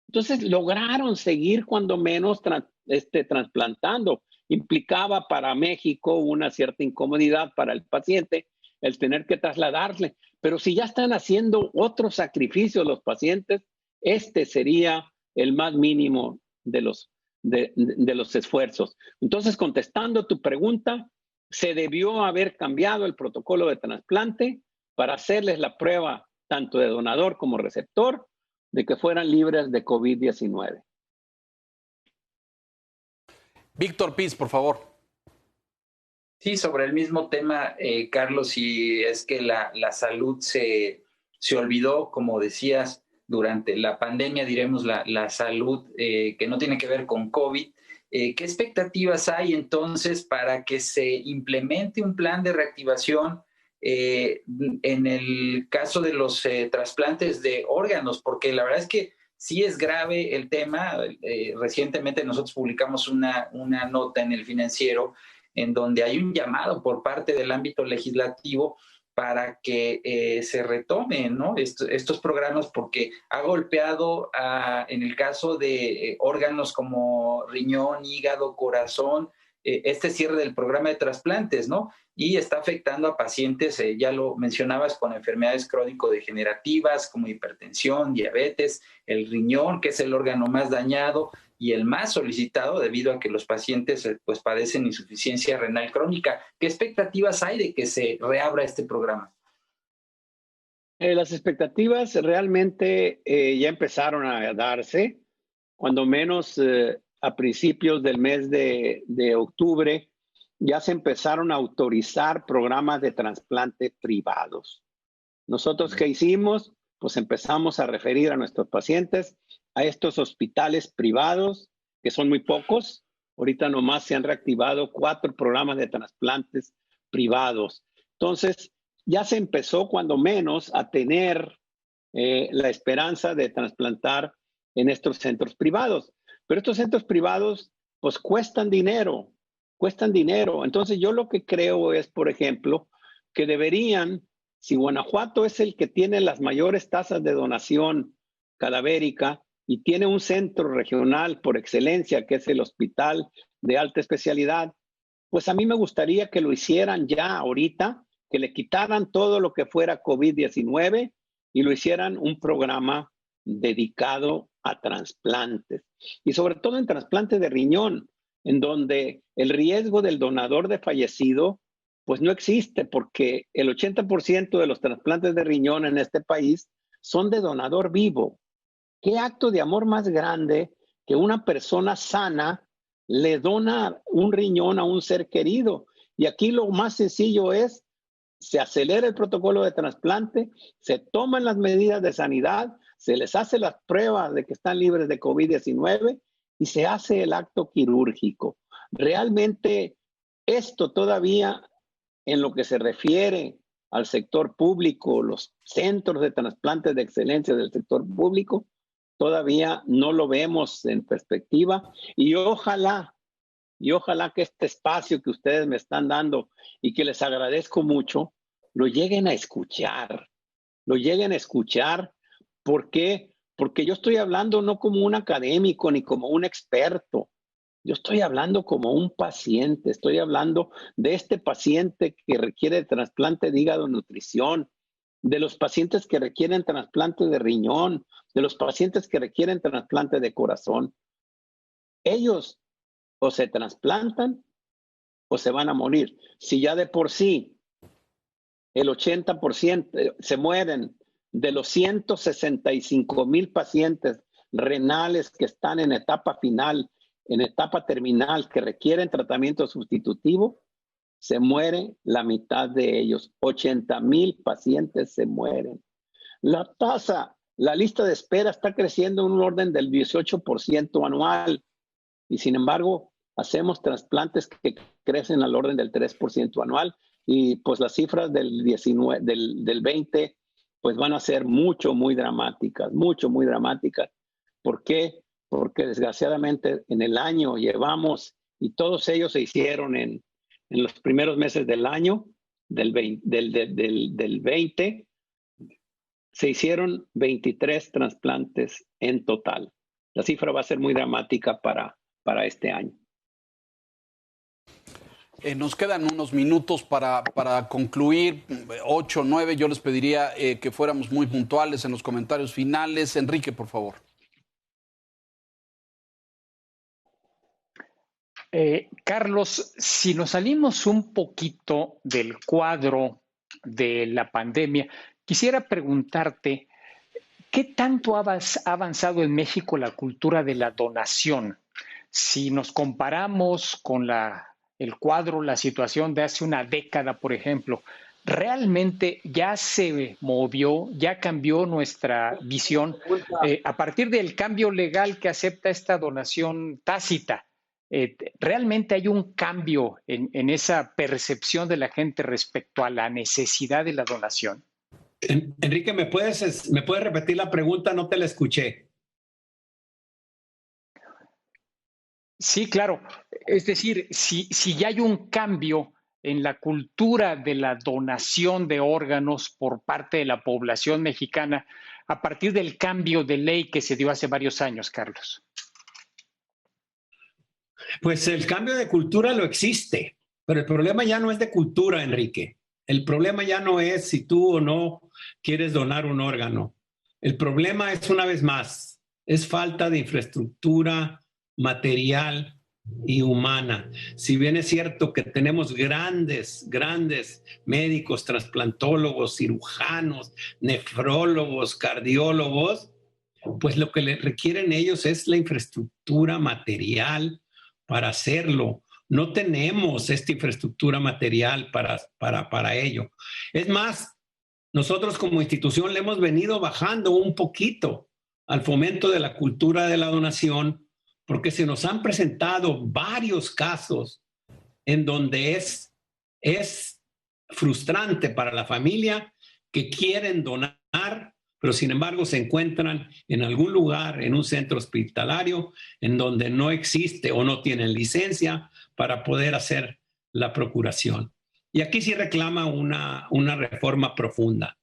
Entonces lograron seguir cuando menos trasplantando. Implicaba para México una cierta incomodidad para el paciente el tener que trasladarle. Pero si ya están haciendo otros sacrificios los pacientes, este sería el más mínimo de los esfuerzos. Entonces, contestando tu pregunta, se debió haber cambiado el protocolo de trasplante para hacerles la prueba tanto de donador como receptor de que fueran libres de COVID-19. Víctor Piz, por favor. Sí, sobre el mismo tema, Carlos, y es que la salud se olvidó, como decías, durante la pandemia, diremos, la salud que no tiene que ver con COVID. ¿Qué expectativas hay entonces para que se implemente un plan de reactivación en el caso de los trasplantes de órganos? Porque la verdad es que sí es grave el tema. Recientemente nosotros publicamos una nota en El Financiero en donde hay un llamado por parte del ámbito legislativo para que se retomen, ¿no? estos programas, porque ha golpeado en el caso de órganos como riñón, hígado, corazón, este cierre del programa de trasplantes, ¿no? Y está afectando a pacientes, ya lo mencionabas, con enfermedades crónico-degenerativas como hipertensión, diabetes, el riñón, que es el órgano más dañado y el más solicitado debido a que los pacientes pues padecen insuficiencia renal crónica. ¿Qué expectativas hay de que se reabra este programa? Las expectativas realmente ya empezaron a darse, cuando menos a principios del mes de octubre ya se empezaron a autorizar programas de trasplante privados. ¿Nosotros qué hicimos? Pues empezamos a referir a nuestros pacientes a estos hospitales privados, que son muy pocos. Ahorita nomás se han reactivado 4 programas de trasplantes privados. Entonces, ya se empezó cuando menos a tener la esperanza de trasplantar en estos centros privados. Pero estos centros privados, pues cuestan dinero. Entonces, yo lo que creo es, por ejemplo, que deberían, si Guanajuato es el que tiene las mayores tasas de donación cadavérica y tiene un centro regional por excelencia, que es el Hospital de Alta Especialidad, pues a mí me gustaría que lo hicieran ya ahorita, que le quitaran todo lo que fuera COVID-19 y lo hicieran un programa dedicado a trasplantes. Y sobre todo en trasplantes de riñón, en donde el riesgo del donador de fallecido pues no existe, porque el 80% de los trasplantes de riñón en este país son de donador vivo. ¿Qué acto de amor más grande que una persona sana le dona un riñón a un ser querido? Y aquí lo más sencillo es, se acelera el protocolo de trasplante, se toman las medidas de sanidad, se les hace las pruebas de que están libres de COVID-19 y se hace el acto quirúrgico. Realmente esto todavía, en lo que se refiere al sector público, los centros de trasplantes de excelencia del sector público, todavía no lo vemos en perspectiva, y ojalá que este espacio que ustedes me están dando y que les agradezco mucho, lo lleguen a escuchar. ¿Por qué? Porque yo estoy hablando no como un académico ni como un experto. Yo estoy hablando como un paciente, estoy hablando de este paciente que requiere trasplante de hígado, nutrición, de los pacientes que requieren trasplante de riñón, de los pacientes que requieren trasplante de corazón. Ellos o se trasplantan o se van a morir. Si ya de por sí el 80% se mueren de los 165,000 pacientes renales que están en etapa final, en etapa terminal, que requieren tratamiento sustitutivo, se muere la mitad de ellos. 80,000 pacientes se mueren. La lista de espera está creciendo en un orden del 18% anual. Y sin embargo, hacemos trasplantes que crecen al orden del 3% anual. Y pues las cifras del 20 pues van a ser muy dramáticas. ¿Por qué? Porque desgraciadamente en el año llevamos, y todos ellos se hicieron en los primeros meses del año, del 20, se hicieron 23 trasplantes en total. La cifra va a ser muy dramática para este año. Nos quedan unos minutos para concluir, 8, 9. Yo les pediría que fuéramos muy puntuales en los comentarios finales. Enrique, por favor. Carlos, si nos salimos un poquito del cuadro de la pandemia, quisiera preguntarte, ¿qué tanto ha avanzado en México la cultura de la donación? Si nos comparamos con el cuadro, la situación de hace una década, por ejemplo, ¿realmente ya se movió, ya cambió nuestra visión a partir del cambio legal que acepta esta donación tácita? ¿Realmente hay un cambio en esa percepción de la gente respecto a la necesidad de la donación? Enrique, ¿me puedes repetir la pregunta? No te la escuché. Sí, claro. Es decir, si ya hay un cambio en la cultura de la donación de órganos por parte de la población mexicana a partir del cambio de ley que se dio hace varios años, Carlos. Pues el cambio de cultura lo existe, pero el problema ya no es de cultura, Enrique. El problema ya no es si tú o no quieres donar un órgano. El problema es, una vez más, es falta de infraestructura material y humana. Si bien es cierto que tenemos grandes médicos, trasplantólogos, cirujanos, nefrólogos, cardiólogos, pues lo que le requieren ellos es la infraestructura material para hacerlo. No tenemos esta infraestructura material para ello. Es más, nosotros como institución le hemos venido bajando un poquito al fomento de la cultura de la donación, porque se nos han presentado varios casos en donde es frustrante para la familia que quieren donar, pero sin embargo se encuentran en algún lugar, en un centro hospitalario, en donde no existe o no tienen licencia para poder hacer la procuración. Y aquí sí reclama una reforma profunda.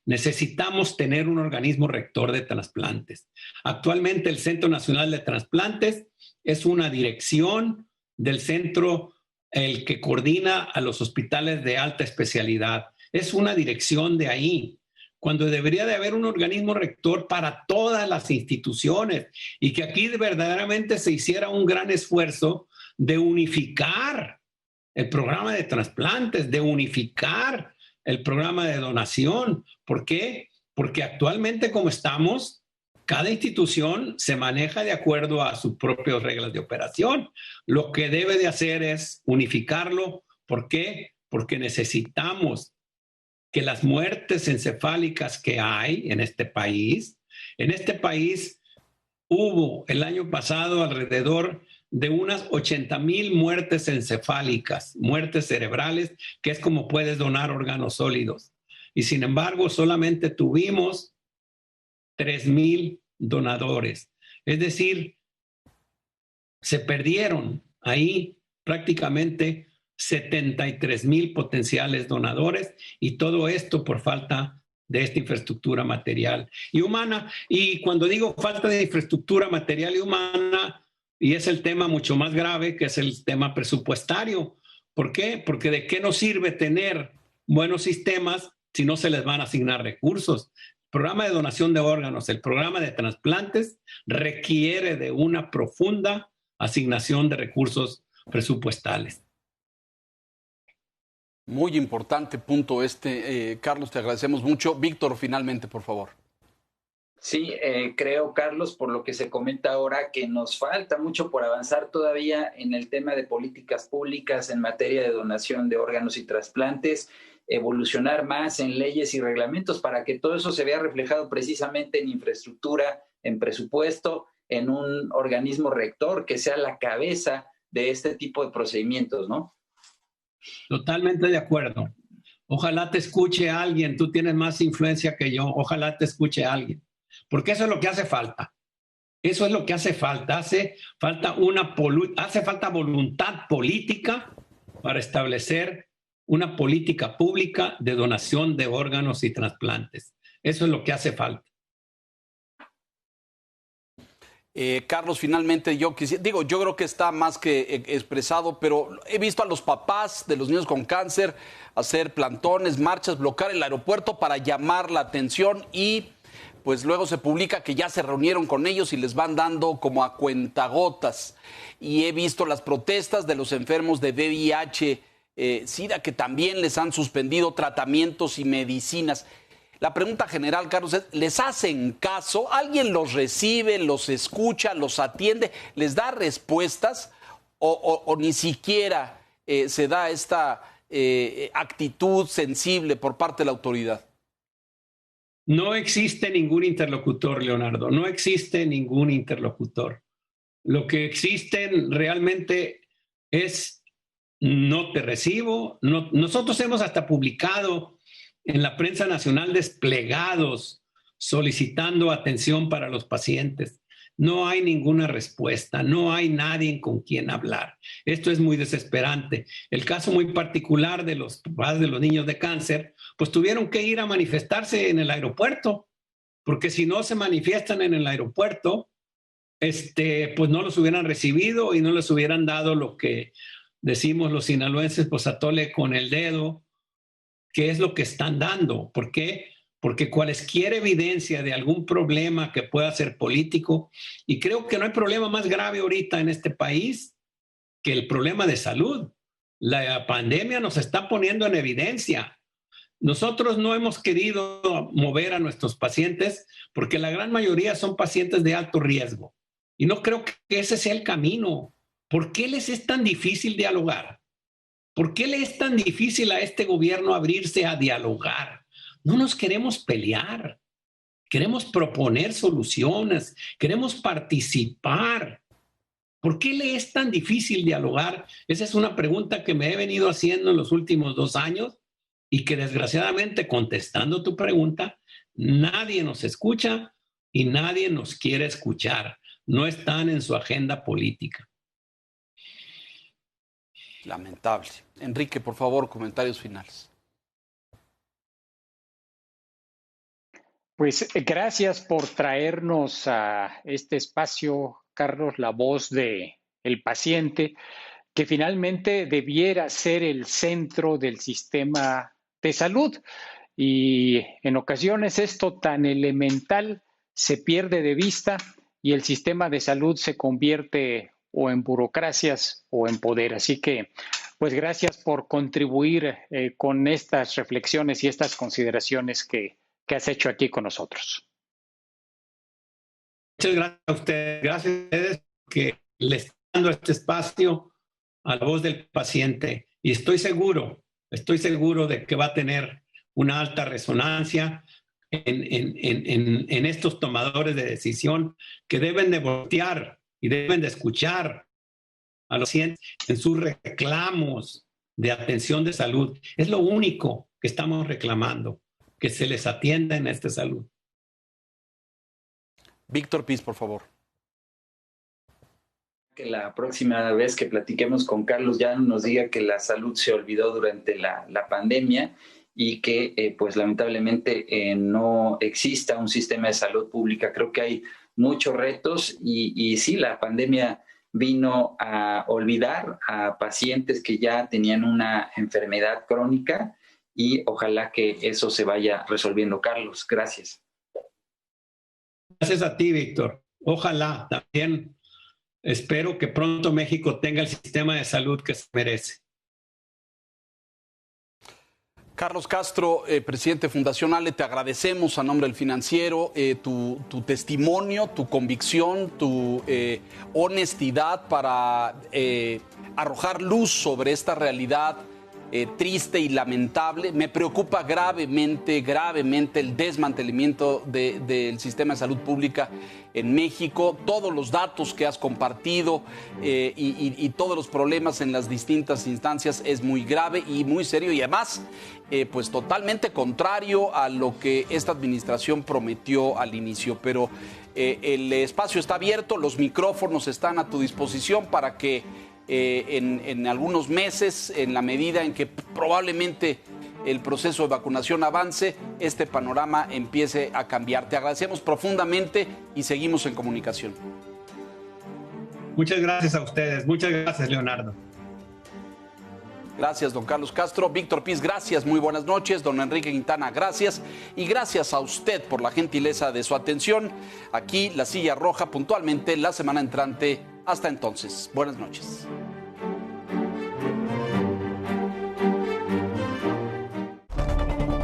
Necesitamos tener un organismo rector de trasplantes. Actualmente el Centro Nacional de Trasplantes es una dirección del centro, el que coordina a los hospitales de alta especialidad. Es una dirección de ahí. cuando debería de haber un organismo rector para todas las instituciones y que aquí verdaderamente se hiciera un gran esfuerzo de unificar el programa de trasplantes, de unificar el programa de donación. ¿Por qué? Porque actualmente como estamos, cada institución se maneja de acuerdo a sus propias reglas de operación. Lo que debe de hacer es unificarlo. ¿Por qué? Porque necesitamos que las muertes encefálicas que hay en este país hubo el año pasado alrededor de unas 80,000 muertes encefálicas, muertes cerebrales, que es como puedes donar órganos sólidos. Y sin embargo, solamente tuvimos 3,000 donadores. Es decir, se perdieron ahí prácticamente 73,000 potenciales donadores, y todo esto por falta de esta infraestructura material y humana. Y cuando digo falta de infraestructura material y humana, y es el tema mucho más grave, que es el tema presupuestario. ¿Por qué? Porque ¿de qué nos sirve tener buenos sistemas si no se les van a asignar recursos? El programa de donación de órganos, el programa de trasplantes requiere de una profunda asignación de recursos presupuestales. Muy importante punto Carlos, te agradecemos mucho. Víctor, finalmente, por favor. Sí, creo, Carlos, por lo que se comenta ahora, que nos falta mucho por avanzar todavía en el tema de políticas públicas en materia de donación de órganos y trasplantes, evolucionar más en leyes y reglamentos para que todo eso se vea reflejado precisamente en infraestructura, en presupuesto, en un organismo rector que sea la cabeza de este tipo de procedimientos, ¿no? Totalmente de acuerdo. Ojalá te escuche alguien, tú tienes más influencia que yo, ojalá te escuche alguien, porque eso es lo que hace falta. Eso es lo que hace falta. Hace falta voluntad política para establecer una política pública de donación de órganos y trasplantes. Eso es lo que hace falta. Carlos, finalmente yo creo que está más que expresado, pero he visto a los papás de los niños con cáncer hacer plantones, marchas, bloquear el aeropuerto para llamar la atención, y pues luego se publica que ya se reunieron con ellos y les van dando como a cuentagotas. Y he visto las protestas de los enfermos de VIH, SIDA, que también les han suspendido tratamientos y medicinas. La pregunta general, Carlos, es, ¿les hacen caso? ¿Alguien los recibe, los escucha, los atiende, les da respuestas? ¿O ni siquiera se da esta actitud sensible por parte de la autoridad? No existe ningún interlocutor, Leonardo, no existe ningún interlocutor. Lo que existen realmente es no te recibo. No, nosotros hemos hasta publicado en la prensa nacional desplegados solicitando atención para los pacientes. No hay ninguna respuesta, no hay nadie con quien hablar. Esto es muy desesperante. El caso muy particular de los papás de los niños de cáncer, pues tuvieron que ir a manifestarse en el aeropuerto, porque si no se manifiestan en el aeropuerto, pues no los hubieran recibido y no les hubieran dado lo que decimos los sinaloenses, pues atole con el dedo, ¿qué es lo que están dando? ¿Por qué? Porque cualquier evidencia de algún problema que pueda ser político, y creo que no hay problema más grave ahorita en este país que el problema de salud. La pandemia nos está poniendo en evidencia. Nosotros no hemos querido mover a nuestros pacientes porque la gran mayoría son pacientes de alto riesgo. Y no creo que ese sea el camino. ¿Por qué les es tan difícil dialogar? ¿Por qué le es tan difícil a este gobierno abrirse a dialogar? No nos queremos pelear, queremos proponer soluciones, queremos participar. ¿Por qué le es tan difícil dialogar? Esa es una pregunta que me he venido haciendo en los últimos 2 años y que desgraciadamente, contestando tu pregunta, nadie nos escucha y nadie nos quiere escuchar. No están en su agenda política. Lamentable. Enrique, por favor, comentarios finales. Pues gracias por traernos a este espacio, Carlos, la voz del paciente, que finalmente debiera ser el centro del sistema de salud. y en ocasiones esto tan elemental se pierde de vista y el sistema de salud se convierte o en burocracias o en poder. Así que, pues gracias por contribuir con estas reflexiones y estas consideraciones que has hecho aquí con nosotros. Muchas gracias a ustedes. Gracias a ustedes que le están dando este espacio a la voz del paciente. Y estoy seguro de que va a tener una alta resonancia en estos tomadores de decisión que deben de voltear y deben de escuchar a los pacientes en sus reclamos de atención de salud. Es lo único que estamos reclamando, que se les atienda en esta salud. Víctor Piz, por favor. Que la próxima vez que platiquemos con Carlos ya nos diga que la salud se olvidó durante la pandemia y que pues lamentablemente no exista un sistema de salud pública. Creo que hay muchos retos y sí, la pandemia vino a olvidar a pacientes que ya tenían una enfermedad crónica y ojalá que eso se vaya resolviendo. Carlos, gracias. Gracias a ti, Víctor. Ojalá también. Espero que pronto México tenga el sistema de salud que se merece. Carlos Castro, presidente de Fundación Ale, te agradecemos a nombre del Financiero tu testimonio, tu convicción, tu honestidad para arrojar luz sobre esta realidad triste y lamentable. Me preocupa gravemente el desmantelamiento del sistema de salud pública en México. Todos los datos que has compartido y todos los problemas en las distintas instancias es muy grave y muy serio y además pues totalmente contrario a lo que esta administración prometió al inicio. Pero el espacio está abierto, los micrófonos están a tu disposición para que en algunos meses, en la medida en que probablemente el proceso de vacunación avance, este panorama empiece a cambiar. Te agradecemos profundamente y seguimos en comunicación. Muchas gracias a ustedes. Muchas gracias, Leonardo. Gracias, don Carlos Castro. Víctor Piz, gracias, muy buenas noches. Don Enrique Quintana, gracias. Y gracias a usted por la gentileza de su atención. Aquí La Silla Roja, puntualmente la semana entrante. Hasta entonces, buenas noches.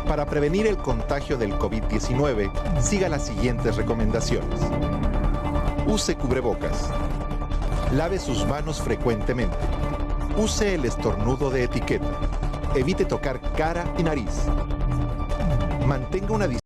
Para prevenir el contagio del COVID-19, siga las siguientes recomendaciones. Use cubrebocas. Lave sus manos frecuentemente. Use el estornudo de etiqueta. Evite tocar cara y nariz. Mantenga una distancia